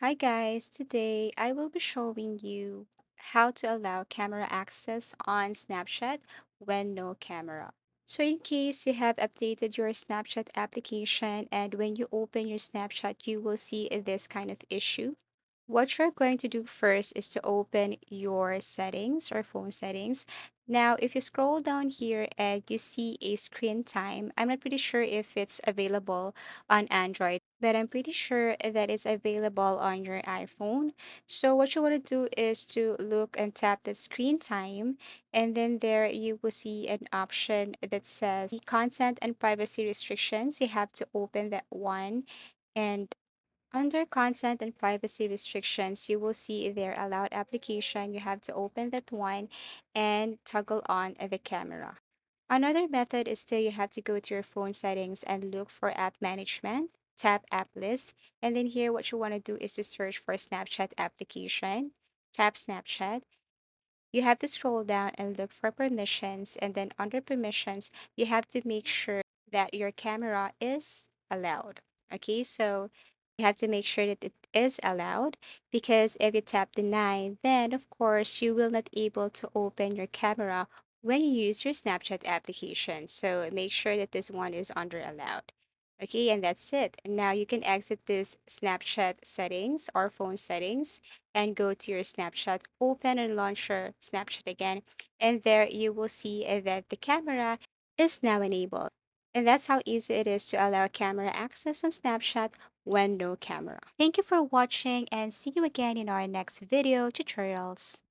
Hi guys, today I will be showing you how to allow camera access on Snapchat when no camera. So in case you have updated your Snapchat application and when you open your Snapchat, you will see this kind of issue. What you're going to do first is to open your settings or phone settings. Now, if you scroll down here and you see a screen time, I'm not pretty sure if it's available on Android, but I'm pretty sure that it's available on your iPhone. So, what you want to do is to look and tap the screen time, and then there you will see an option that says content and privacy restrictions. You have to open that one. And under content and privacy restrictions, you will see their allowed application. You have to open that one and toggle on the camera. Another method is still you have to go to your phone settings and look for app management, tap app list, and then here what you want to do is to search for Snapchat application, tap Snapchat. You have to scroll down and look for permissions, and then under permissions, you have to make sure that your camera is allowed. Okay, so you have to make sure that it is allowed because if you tap deny, then of course you will not able to open your camera when you use your Snapchat application. So make sure that this one is under allowed. Okay, and that's it. And now you can exit this Snapchat settings or phone settings and go to your Snapchat, open and launch your Snapchat again. And there you will see that the camera is now enabled. And that's how easy it is to allow camera access on Snapchat when no camera. Thank you for watching and see you again in our next video tutorials.